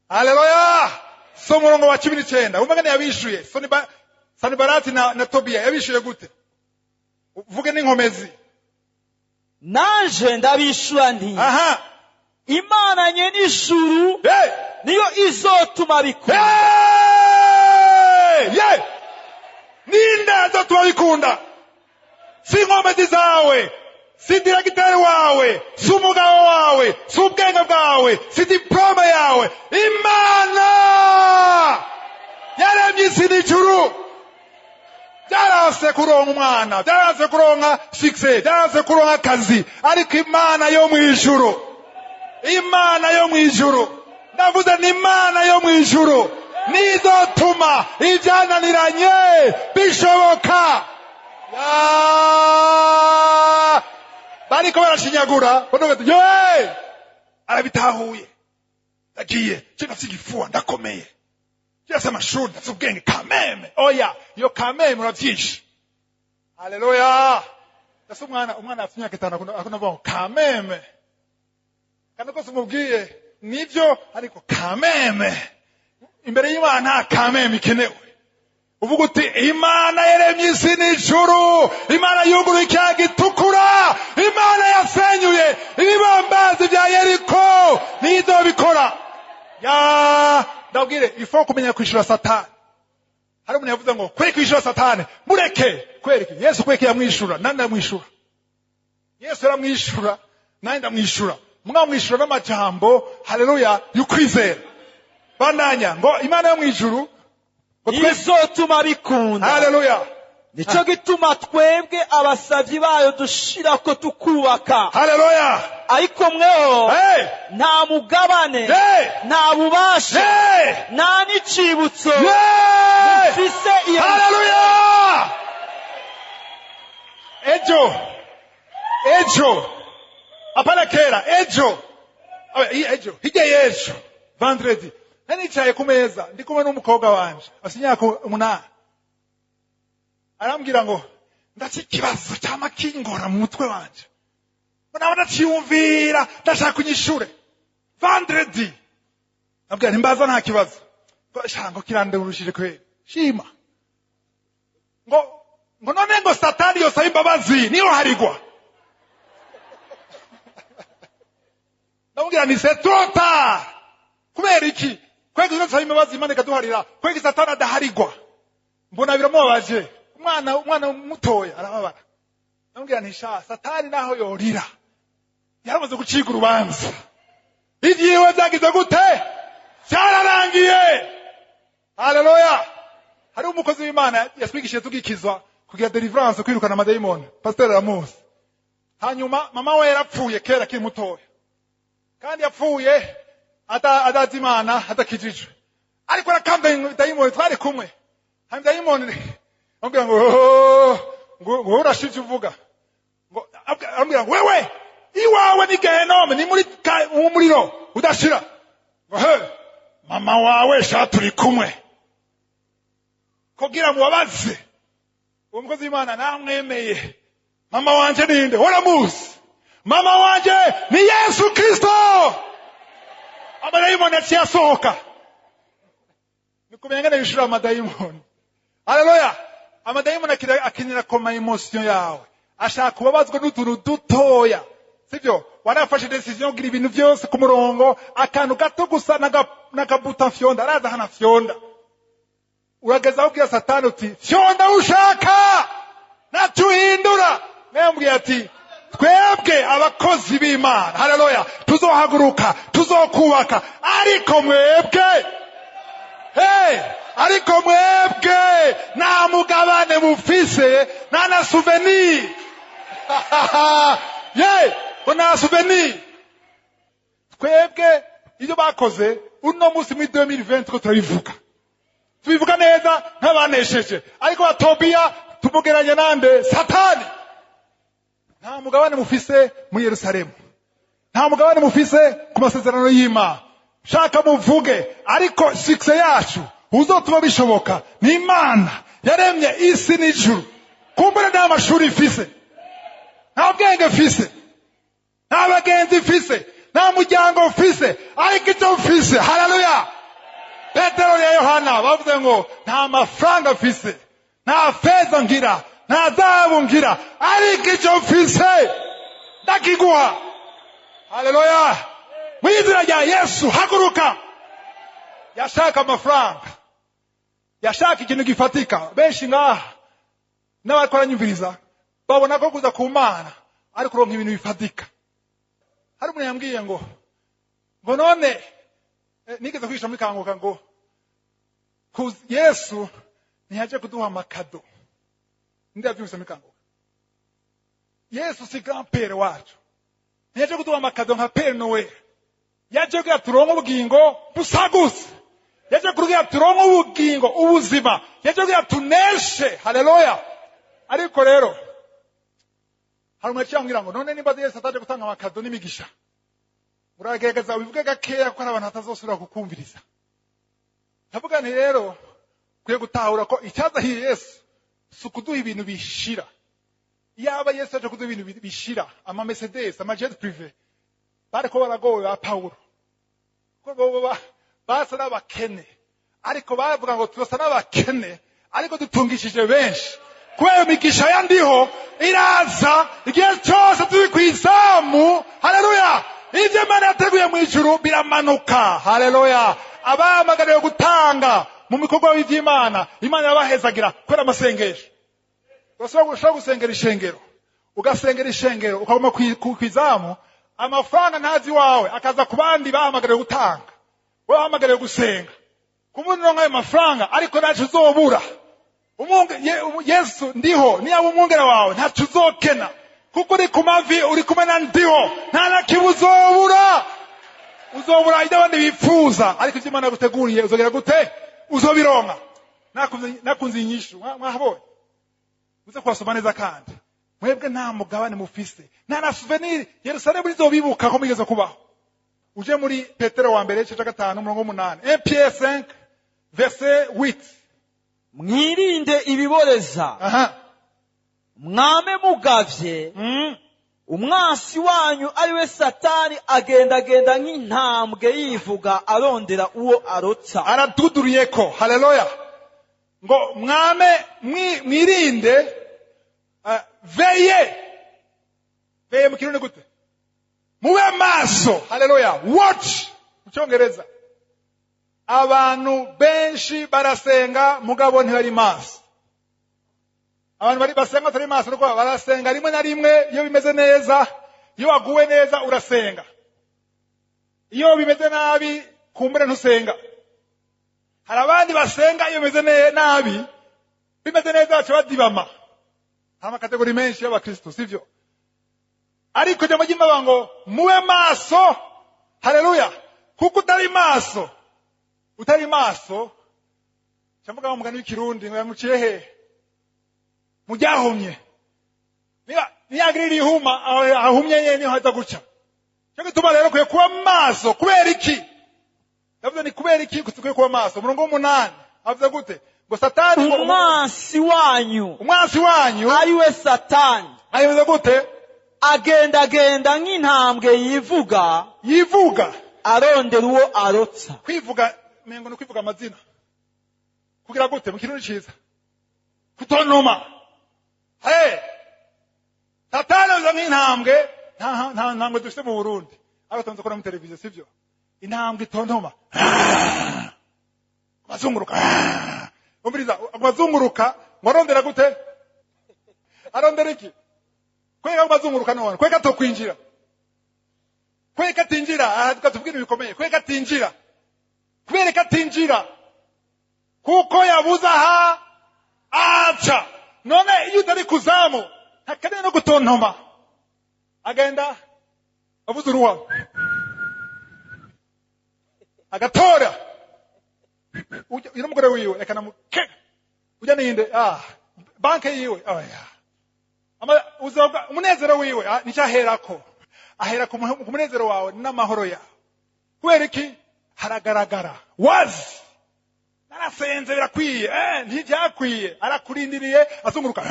Haleluya. So murongo wa 19 mwumve ngene yabishuye. Sanibalat na Tobiya yabishuye gute? Uvuge n'inkomezi. nanje ndabishura nti aha imana nye n'ijuru hey niyo izotuma bikunda. hey ninde azotuma bikunda? si inkomezi zawe, si diregiteri wawe, si umugabo wawe, si ubwenge bwawe, si diplome yawe. Imana yaremye isi n'ijuru. Byaranse kuronka umwana, byaranse kuronka success, byaranse kuronka akazi, ariko Imana yo mw'ijuru, Imana yo mw'ijuru, ndavuze ni Imana yo mw'ijuru nizotuma ibyananiranye bishoboka. Bariko barashinyagura arabitahuye, ndagiye nafise igifua ndakomeye, kirasa amashuri ndafise ubwenge kameme. Oya, iyo kameme uravyishe. Haleluya. Ndase umwana afite imyaka 5 akunda kuvuga kameme, kandi kose umubwiye nivyo, ariko kameme imbere y'Imana nta kameme ikenewe. Uvuga uti Imana yaremye isi n'ijuru, Imana yuguruye ikiyaga gitukura, Imana yasenyuye ibibambazi vya Yeriko, nizobikora. Ndabwire ifo kumenya kwishura Satani. Hari umuntu yavuze ngo kwe kwishura Satani mureke. Kwereke Yesu kweke yamwishura, nanda yamwishura. Yesu yaramwishura, nanda ndamwishura. Mwamwishura n'amajambo, haleluya, yukwizera. Bandanya ngo Imana yo mw'ijuru izotuma bikunda. Haleluya. Nico gituma twebwe abasavyi bayo dushirako tukubaka. Haleluya. Ariko mweho nta mugabane, nta bubasha, nta n'icibutso mufise iyo. Haleluya. Ejo apana kera, ejo hirya y'ejo vendredi nanicaye ku meza ndi kumwe n'umukobwa wanje afite imyaka 8. arambwira ngo ndafite ikibazo cy'amakingora mu mutwe wanje, mbona ndaciyumvira ndashaka kunyishure vendredi. nabwira ntimbaza nta kibazo, shango kiranderushije kwe shima ngo none ngo Satani yosaba imbabazi niyo harigwa. ndamubwira ni c'est trop tard. Kubera iki? Kwega uzasaba imbabazi Imana ikaduharira, kwega Satani adaharigwa. Mbona biramubabaje, umwana mutoya arababara. ndamubwira nti sha Satani naho yorira yaramaze guciga urubanza, ivyiwe vyagize gute? Cyararangiye. Haleluya. Hari umukozi w'Imana yaswigishije tugikizwa kugira deliverance, kwirukana amadayimoni, Pastor Ramos. Hanyuma mama we yarapfuye kera kiri mutoya, kandi yapfuye adazi Imana adakijijwe, ariko arakamba dayimoni twari kumwe. Hanyuma dayimoni ambwira ngo urashije uvuga, ngo ambwira ngo wewe iwawe ni Gehenome, ni muri umuriro udashira. Mama wawe sha turi kumwe kugira mubabaze. Uwo mukozi w'Imana namwemeye. Mama wanje ninde? Waramuzi? Mama wanje ni Yesu Kristo. Amadayimoni yasohoka. Nikumenya ngene bishura amadayimoni. Haleluya. Amadayimoni akinira koma emotion yawe, ashaka kubabazwa n'utuntu dutoya, sivyo? Wanafashe decision kugira ibintu byose ku murongo, akantu gato gusa nagabuta fyonda, araza hana fyonda. Urageza ubwira Satani uti fyonda ushaka natuhindura. Nembwiye ati twebwe abakozi b'Imana, haleluya, tuzohaguruka tuzokubaka, ariko mwebwe ariko mwebwe nta mugabane mufise, nta na souvenir. Bona souvenir. Twebwe ibyo bakoze uno munsi muri 2020 ko turabivuga, tubivuga neza nk'abanesheje, ariko Tobiya tumugeranya nande? Satani. Nta mugabane mufise muri Yerusalemu, nta mugabane mufise ku masezerano y'Imana. Shaka muvuge, ariko success yacu uzotuma bishoboka ni Imana yaremye isi n'ijuru. Kumbura nta mashuri ifise, nta bwenge ifise, nta bagenzi ifise, nta muryango ufise, ariko icyo ufise, haleluya. Petero na Yohana bavuze ngo nta mafaranga mfise, nta feza ngira, nta zahabu ngira, ariko icyo mfise ndakiguha. Haleluya. Mwizina rya Yesu haguruka. Yashaka amafaranga, yashaka ikintu gifatika. Benshi ngaha n'abariko baranyumviriza babona ko kuza ku Mana ari kuronka ibintu bifatika. Hari umuntu yambwiye ngo none nigeze kwisha muri Kanguka ngo Yesu ntiyaje kuduha amakado. Ndavyumvise muri Kanguka. Yesu si grand-père wacu. Ntiyaje kuduha amakado nka Père Noël. Yaje kugira turonke ubugingo busagutse. Yaje kugira turonke ubugingo ubuzima. Yaje kugira tuneshe. Haleluya. Ariko rero hari umuntu cyangwa ngo none nimba Yesu ataje gutanga amakado n'imigisha, uragerageza ubivuge gakeya ko abantu batazosubira kukumviriza. Ndavuga nti rero kwiye gutahura ko icyazahiye Yesu sukuduha ibintu bishira. Yaba Yesu aje kuduha ibintu bishira, ama Mercedes, ama jet privé, bariko baragowe ba Paulo. Ko basa n'abakene, ariko bavuga ngo turasa n'abakene, ariko dutungishije benshi. Kubera imigisha yandiho iraza igihe cyose turi kwizamu. Haleluya. Ivyo Imana yateguye mu ijuru biramanuka. Haleluya. Abahamagariwe gutanga mu mikorwa y'Imana, Imana yabahezagira kubera amasengesho. Ushobora gusengera ishengero, ugasengera ishengero, ukaguma kwizamu, amafaranga ntazi wawe akaza ku bandi bahamagariwe gutanga. Wowe wahamagariwe gusenga. Kumuntu ronka ayo mafaranga ariko ntacyo uzobura. Yesu ndiho niba umwungere wawe ntacyo uzokena, kuko uri ku mavi uri kumwe na ndiho, nta na kimwe uzobura ibyo abandi bifuza. Ariko ibyo Imana yaguteguriye uzogera gute? Uzobironka. Nakunze inyishu mwahabonye, uze kwasoma neza kandi mwebwe nta mugabane mufise, nta na souvenir Yerusalemu izobibuka ko mugeze kubaho. Uje muri Petero wa mbere cya 5:8, 1 Pierre 5 verset 8. Mwirinde ibiboreza. Mwame mugavye. Umwasi wanyu ari we Satani agendagenda nk'intambwe yivuga arondera uwo arotsa. Araduduriyeko. Haleluya. Ngo mwame mwirinde, veye mu kirundi gute? Mube maso. Haleluya. Watch mu Cyongereza. Abantu benshi barasenga mugabo ntibari maso. Abantu bari basenga batari maso, nuko barasenga rimwe na rimwe iyo bimeze neza, iyo waguwe neza urasenga. Iyo bimeze nabi kumbure ntusenga. Hari abandi basenga iyo bimeze nabi, bimeze neza baca badibama. Hari amakategori menshi y'abakristo, sivyo? Ariko jambo ry'Imana ngo mube maso. Haleluya. Kuko utari maso cyamvuga mu mugani w'ikirundi ngo yamuciye he mujyahumye. Niyagirira ihuma ahumye yene hata guca. Cyo gituma rero kuye kuba maso. Kubera iki? Yavuze ni kubera iki kuye kuba maso? Umurongo 8 avuze gute? Ngo Satani ngo umwasi wanyu ari we Satani ayivuze gute? Agendagenda nk'intambwe yivuga arondera uwo arotsa. Kwivuga mengo no kwivuga amazina. Kugira gute mu kirundi ciza? Kutonoma. Satani aza nk'intambwe, nta ntambwe dufite mu Burundi. Abo tanze kora mu televiziyo, sivyo? Intambwe itontoma. Bazunguruka. Umuriza abazunguruka ngorondera gute? Arondera iki? Kwega bazunguruka none, kwega to kwinjira. Kwega tinjira, tukatubwira bikomeye. Kwega tinjira. Kwega tinjira. Kuko yabuza acha. None iyo utari kuzamu, hakane no gutontoma. Agenda abuza uruwa. Agatora. Ino mugore wiwe ekana ujya ninde? Banke yiwe. Ama uzoga umunezero wiwe nicyaherako. Ahera ku munezero wawe n'amahoro yawe. Kubera iki? Haragaragara. Wazi. Narasenze birakwiye. Ntibyakwiye. Arakurindiriye azunguruka.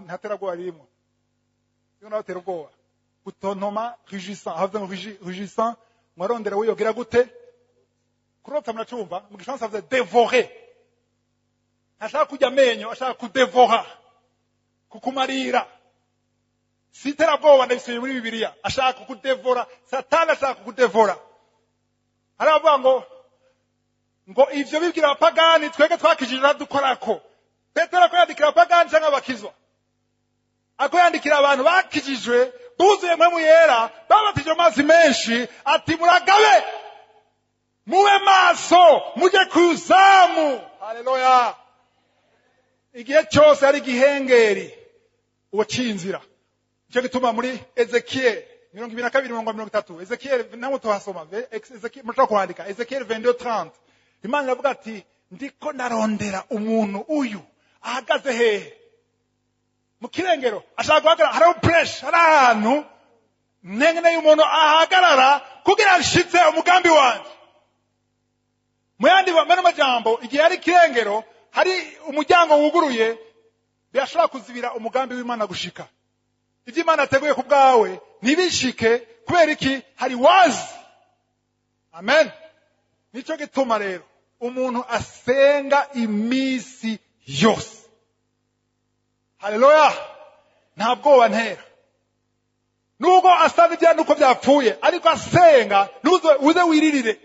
Ntatera ubwoba ririmo. Iyo nawe utera ubwoba. Gutontoma, rugissant. Havuze ngo rugissant, mwarondera wiyogira gute? Kurota muracumva, mu Gifaransa havuze dévorer. Ashaka kujya amenyo, ashaka kudevora. Kukumarira. si iterabwoba ndabisubiye muri bibiliya, ashaka kukudevora, satani ashaka kukudevora. Aravuga ngo ivyo bibwira abapagani twege twakijije dukorako. Petero ko yandikira abapagani cyangwa abakizwa, ako yandikira abantu bakijijwe buzuye mpwemu yera, babatije amazi menshi, ati muragabe mube maso muje kuzamu. Haleluya. Igihe cyose ari gihengeri uwo cinzira. Cyo gituma muri Ezekiel 22:30, Ezekiel namo tuhasoma, Ezekiel mutaka kwandika Ezekiel 22:30. Imana iravuga ati ndiko narondera umuntu uyu ahagaze hehe mu kirengero, ashaka guhagarara, hariho pressure, hari ahantu nengene y'umuntu ahagarara kugira ashitse umugambi wanje. Muyandi bamena majambo, igihe ari kirengero hari umuryango wuguruye, byashobora kuzibira umugambi w'Imana gushika. Ivyo Imana ateguye ku bwawe ntibishike kubera iki? Hari wazi. Amen. Nico gituma rero umuntu asenga imisi yose. Haleluya. Ntabwo wantera. Nubwo asaba ibya nuko byapfuye, ariko asenga uze wiririre.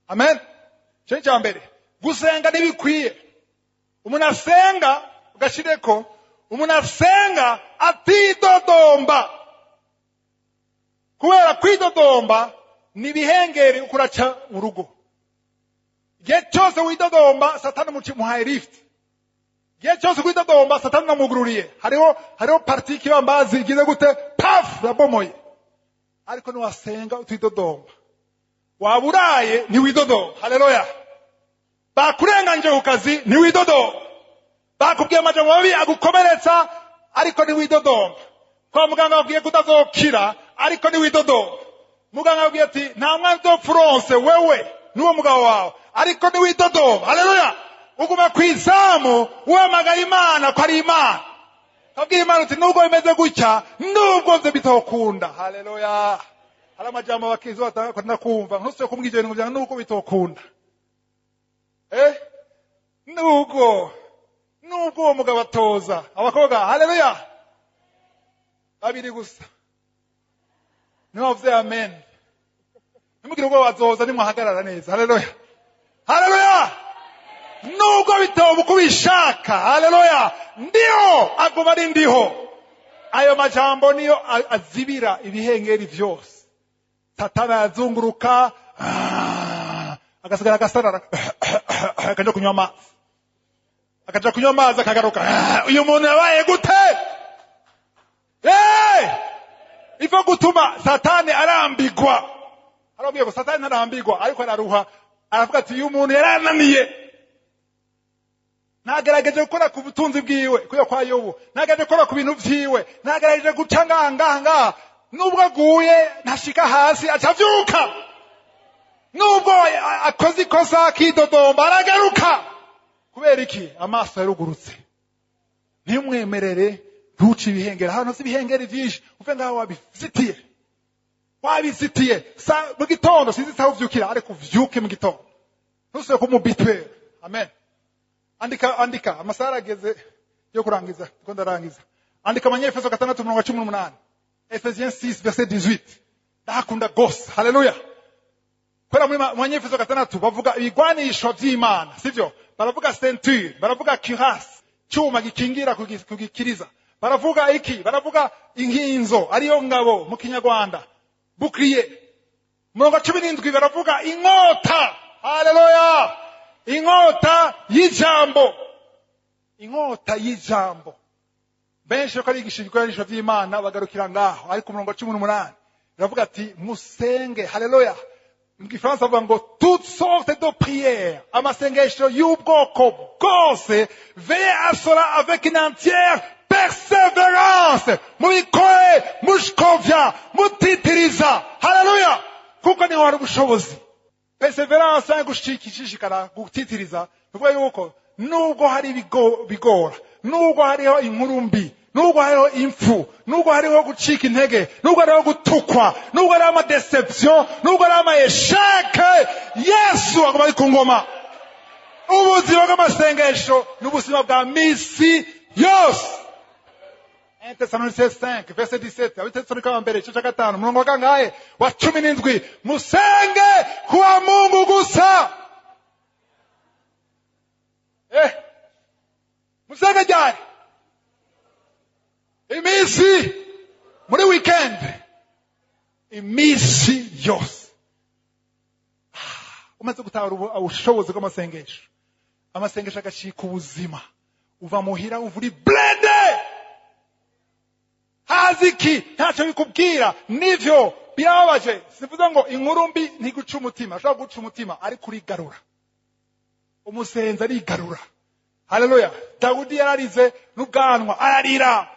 Amen. Cyo cyambere, gusenga nibikwiye. Umuntu asenga ugashireko, umuntu asenga atidodomba. Kubera kwidodomba ni bihengeri ukuraca mu rugo. Igihe cyose widodomba satani muhaye lift. Igihe cyose widodomba satani namugururiye. Hariho partiki y'ambazi igize gute? Paf! Rabomoye. Ariko niwasenga utidodomba, waburaye ntiwidodomba. Haleluya. Bakurenganje ku kazi ntiwidodomba. Bakubwiye amajambo mabi agukomeretsa ariko ntiwidodomba. Kwa muganga babwiye kutazokira ariko ntiwidodomba. Muganga babwiye ati nta mwana uzopfuronse wewe n'uwo mugabo wawe ariko ntiwidodomba. Haleluya. Uguma kwizamu uhamagara Imana ko ari Imana. Kabwira Imana uti nubwo bimeze gutya, nubwo nze bitokunda. Haleluya. Hari amajambo abakizi batanga kumva, ntusuye kumbwira ibintu byanjye nubwo bitokunda. Nubwo uwo mugabo atoza abakobwa. Haleluya. Babiri gusa. Nibavuze amen. Nimugire ubwo bazoza nimwahagarara neza. Haleluya. Haleluya. Nubwo bitoba kubishaka. Haleluya. Ndiho aguma ari ndiho. Ayo majambo niyo azibira ibihengeri vyose. Satani azunguruka, agasigara agasarara, akaja kunywa amazi. Akaja kunywa amazi akagaruka. Uyu muntu yabaye gute? Ivo gutuma satani arambigwa. Arabwiye ko satani arambigwa ariko araruha. Aravuga ati uyu muntu yarananiye. Nagerageje gukora ku butunzi bwiwe kuyo kwa Yobu. Nagerageje gukora ku bintu vyiwe. Nagerageje gucanganga. Nubwo aguye ntashika hasi acavyuka. Nubwo akoze ikosa kidodomba aragaruka. Kubera iki? Amaso yarugurutse. Ntimwemerere ntuci ibihengeri. Hano si ibihengeri vyinshi. Uve ngaho wabizitiye. Mu gitondo sinzi saho uvyukira ariko uvyuke mu gitondo. Ntusuye kumubitwe. Amen. Andika amasaha ageze yo kurangiza. Ko ndarangiza. Andika Abanyefeso 6:18. Ephesiens 6:18. Ndakunda gose. Haleluya. Kwera muri Abanyefeso 6 bavuga ibigwanisho vy'Imana, sivyo? Baravuga ceinture, baravuga cuirasse, cyuma gikingira kugikiriza. Baravuga iki? Baravuga inkinzo ariyo ngabo mu Kinyarwanda. Bouclier. 17 baravuga inkota. Haleluya. Inkota y'ijambo. Inkota y'ijambo. Benshi ko arigisha ibikoresho by'Imana bagarukira ngaho, ariko 18 baravuga ati musenge. Haleluya. Mu Gifaransa bavuga ngo toutes sortes de prières, amasengesho y'ubwoko bwose, veillez à cela avec une entière persévérance. Mubikore mushkovya mutitiriza. Haleluya. Kuko ni wari ubushobozi. Perseverance ya gushikishikara gutitiriza. Nuko yuko nubwo hari bigora, nubwo hariho inkuru mbi, nubwo hariho impfu, nubwo hariho gucika intege, nubwo hariho gutukwa, nubwo hariho amadeception, nubwo hariho amayeshake, Yesu aguma ari ku ngoma. Ubuzima bw'amasengesho n'ubuzima bwa misi yose. 1 Thessaloniciens 5 verset 17, Abitesalonika wa mbere igice cya 5 umurongo wa kangahe wa 17, musenge kwa Mungu gusa. Musenge ryari? Iminsi muri weekend, iminsi yose. Umaze gutahura ubushobozi bw'amasengesho, amasengesho agashika ubuzima, uva muhira uva uri blende, haziki ntacyo bikubwira. Nivyo birababaje, sivuze ngo inkuru mbi ntiguca umutima, ashobora guca umutima ariko urigarura. Umusenzi arigarura. Haleluya. Dawudi yararize n'ubwanwa, ararira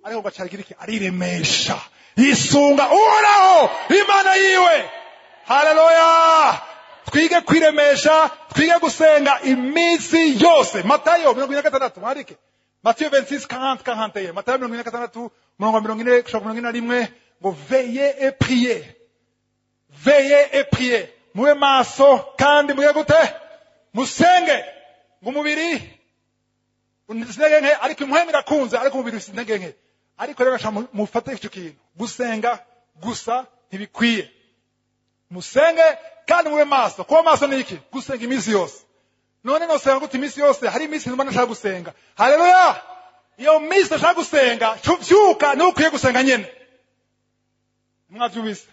ariko gacagira iki? Ariremesha, yisunga uhoraho Imana yiwe. Haleluya. Twige kwiremesha, twige gusenga iminsi yose. Matayo 26 mwarike, Matthieu 26:40-41, Matayo 26 40-41 ngo veillez et priez, veillez et priez, mube maso kandi muge gute? Musenge. Ngo umubiri unizege nke ariko impwemu irakunze, ariko umubiri usinege nke. Ariko rero gasha mufate icyo kintu, gusenga gusa ntibikwiye. Musenge kandi mube maso. Kuba maso ni iki? Gusenga iminsi yose. None nosenga gute iminsi yose? Hari iminsi numva nashaka gusenga. Haleluya. Iyo minsi nashaka gusenga, cyuvyuka ni ukwiye gusenga nyene. Mwavyubise.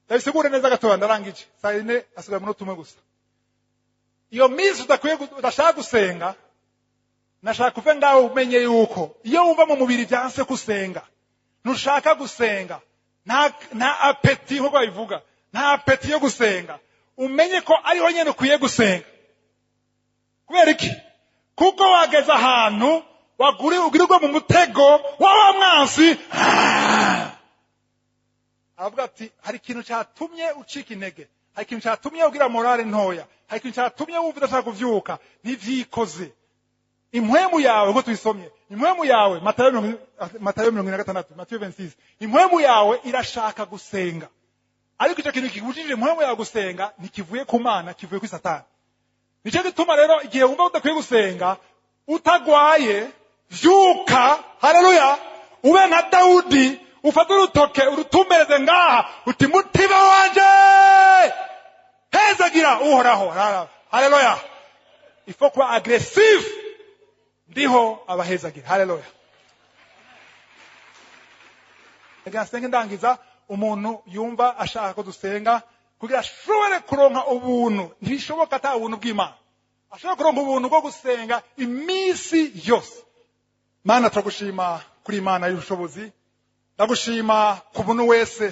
Ndabisigure neza gatoya ndarangije. Saa 4 asigaye umunota umwe gusa. Iyo minsi udashaka gusenga, nashaka kuve ngaho umenye yuko iyo wumva mu mubiri byanse gusenga, ntushaka gusenga, nta apeti nko babivuga, nta apeti yo gusenga, umenye ko ariho nyene ukwiye gusenga. Kubera iki? Kuko wageze ahantu ugirirwa mu mutego wa mwansi. Avuga ati hari ikintu cyatumye ucika intege, hari ikintu cyatumye ugira morale ntoya, hari ikintu cyatumye wumva udashaka kuvyuka, n'ivyikoze. Impwemu yawe ngo tuyisomye, impwemu yawe Matayo 26, Matthieu 26, impwemu yawe irashaka gusenga, ariko icyo kintu kigujije impwemu yawe gusenga ntikivuye ku Mana, kivuye ku Satani. Nicyo gituma rero igihe wumva udakwiye gusenga, utagwaye, vyuka. Haleluya. Ube nka Dawudi, ufata urutoke urutumbereze ngaha, uti mutima wanje hezagira uhoraho. Haleluya. Ifo kuba aggressive, ndiho abahezagira. Haleluya. Egasenga ndangiza, umuntu yumva ashaka ko dusenga kugira ashobore kuronka ubuntu. Ntibishoboka ata ubuntu bw'Imana. Ashobora kuronka ubuntu bwo gusenga iminsi yose. Mana turagushima kuri Imana y'ubushobozi. Ndagushima ku muntu wese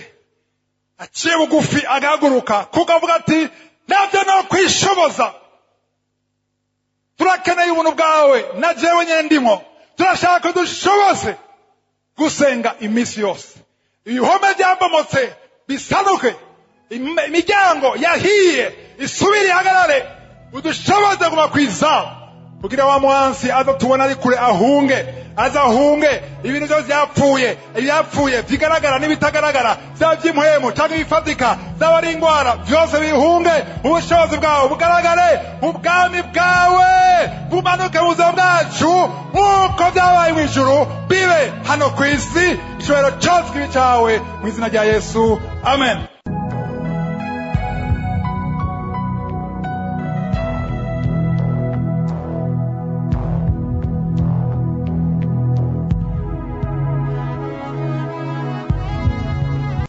aciye bugufi agahaguruka kuko avuga ati nabyo no kwishoboza. Turakeneye ubuntu bwawe, na jewe nyene ndimo. Turashaka dushoboze gusenga iminsi yose. Ibihome byambomotse bisanuke, imiryango yahiye isubire ihagarare, udushoboze guma kwizaho kugira wa mwansi aza tubona ari kure azahunge ibintu byose byapfuye bigaragara n'ibitagaragara, byaba by'impwemu cyangwa ibifatika, byaba ari indwara, byose bihunge. Ubushobozi bwawe bugaragare, ubwami bwawe bumanuke mu buzima bwacu nk'uko byabaye mu ijuru, bibe hano ku isi. Icyubahiro cyose kibi cyawe mu izina rya Yesu, amen.